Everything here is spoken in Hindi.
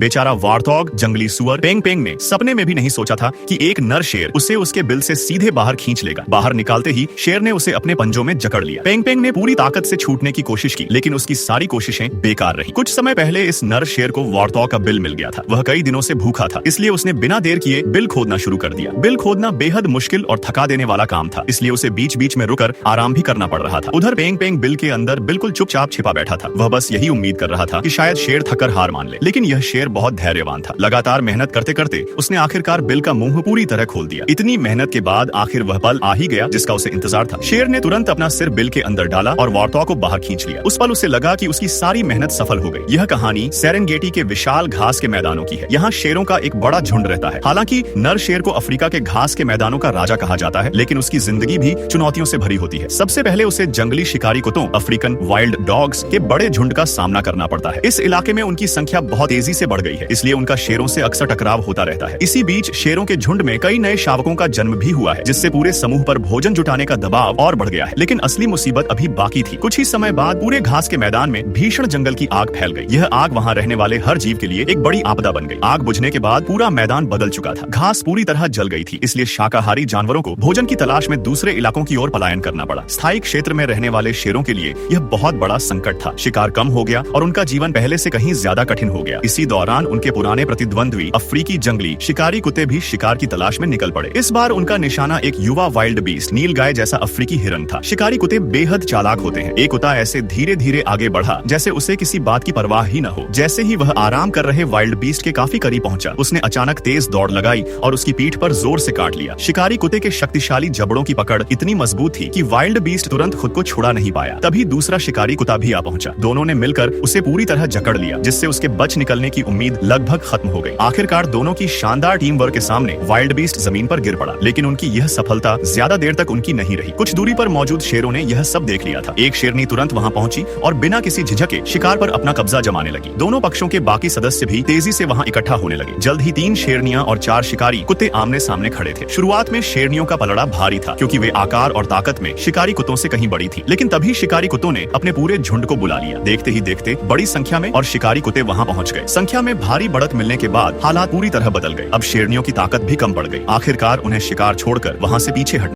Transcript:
बेचारा वार्थॉग, जंगली सुअर पेंग पेंग ने सपने में भी नहीं सोचा था कि एक नर शेर उसे उसके बिल से सीधे बाहर खींच लेगा। बाहर निकालते ही शेर ने उसे अपने पंजों में जकड़ लिया। पेंग पेंग ने पूरी ताकत से छूटने की कोशिश की, लेकिन उसकी सारी कोशिशें बेकार रही। कुछ समय पहले इस नर शेर को वार्थॉग का बिल मिल गया था। वह कई दिनों से भूखा था, इसलिए उसने बिना देर किए बिल खोदना शुरू कर दिया। बिल खोदना बेहद मुश्किल और थका देने वाला काम था, इसलिए उसे बीच बीच में रुकर आराम भी करना पड़ रहा था। उधर पेंग पेंग बिल के अंदर बिल्कुल चुपचाप छिपा बैठा था। वह बस यही उम्मीद कर रहा था कि शायद शेर थककर हार मान ले, लेकिन यह शेर बहुत धैर्यवान था। लगातार मेहनत करते करते उसने आखिरकार बिल का मुंह पूरी तरह खोल दिया। इतनी मेहनत के बाद आखिर वह पल आ ही गया जिसका उसे इंतजार था। शेर ने तुरंत अपना सिर बिल के अंदर डाला और वार्थॉग को बाहर खींच लिया। उस पल उसे लगा कि उसकी सारी मेहनत सफल हो गई। यह कहानी सेरेंगेटी के विशाल घास के मैदानों की है। यहाँ शेरों का एक बड़ा झुंड रहता है। हालांकि नर शेर को अफ्रीका के घास के मैदानों का राजा कहा जाता है, लेकिन उसकी जिंदगी भी चुनौतियों से भरी होती है। सबसे पहले उसे जंगली शिकारी कुत्तों, अफ्रीकन वाइल्ड डॉग्स के बड़े झुंड का सामना करना पड़ता है। इस इलाके में उनकी संख्या बहुत तेजी से बढ़ गई है, इसलिए उनका शेरों से अक्सर टकराव होता रहता है। इसी बीच शेरों के झुंड में कई नए शावकों का जन्म भी हुआ है, जिससे पूरे समूह पर भोजन जुटाने का दबाव और बढ़ गया है। लेकिन असली मुसीबत अभी बाकी थी। कुछ ही समय बाद पूरे घास के मैदान में भीषण जंगल की आग फैल गई। यह आग वहाँ रहने वाले हर जीव के लिए एक बड़ी आपदा बन गई। आग बुझने के बाद पूरा मैदान बदल चुका था। घास पूरी तरह जल गई थी, इसलिए शाकाहारी जानवरों को भोजन की तलाश में दूसरे इलाकों की ओर पलायन करना पड़ा। स्थायी क्षेत्र में रहने वाले शेरों के लिए यह बहुत बड़ा संकट था। शिकार कम हो गया और उनका जीवन पहले से कहीं ज्यादा कठिन हो गया। इसी दौरान उनके पुराने प्रतिद्वंद्वी अफ्रीकी जंगली शिकारी कुत्ते भी शिकार की तलाश में निकल पड़े। इस बार उनका निशाना एक युवा वाइल्ड बीस्ट नीलगाय जैसा अफ्रीकी हिरन था। शिकारी कुत्ते बेहद चालाक होते हैं। एक कुत्ता ऐसे धीरे धीरे आगे बढ़ा जैसे उसे किसी बात की परवाह ही न हो। जैसे ही वह आराम कर रहे वाइल्ड बीस्ट के काफी करीब पहुंचा, उसने अचानक तेज दौड़ लगाई और उसकी पीठ पर जोर से काट लिया। शिकारी कुत्ते के शक्तिशाली जबड़ों की पकड़ इतनी मजबूत थी कि वाइल्ड बीस्ट तुरंत खुद को छुड़ा नहीं पाया। तभी दूसरा शिकारी कुत्ता भी आ पहुंचा। दोनों ने मिलकर उसे पूरी तरह जकड़ लिया, जिससे उसके बच निकलने की उम्मीद लगभग खत्म हो गई। आखिरकार दोनों की शानदार टीम वर्क के सामने वाइल्ड बीस्ट जमीन पर गिर पड़ा, लेकिन उनकी यह सफलता ज्यादा देर तक उनकी नहीं रही। कुछ दूरी पर मौजूद शेरों ने यह सब देख लिया था। एक शेरनी तुरंत वहां पहुंची और बिना किसी झिझके शिकार पर अपना कब्जा जमाने लगी। दोनों पक्षों के बाकी सदस्य भी तेजी से वहां इकट्ठा होने लगे। जल्द ही 3 शेरनियां और 4 शिकारी कुत्ते आमने सामने खड़े थे। शुरुआत में शेरनियों का पलड़ा भारी था, क्योंकि वे आकार और ताकत में शिकारी कुत्तों से कहीं बड़ी थी। लेकिन तभी शिकारी कुत्तों ने अपने पूरे झुंड को बुला लिया। देखते ही देखते बड़ी संख्या में और शिकारी कुत्ते वहां पहुंच गए। संख्या में भारी बढ़त मिलने के बाद हालात पूरी तरह बदल गए। अब शेरनियों की ताकत भी कम पड़ गई। आखिरकार उन्हें शिकार छोड़कर वहां से पीछे हटना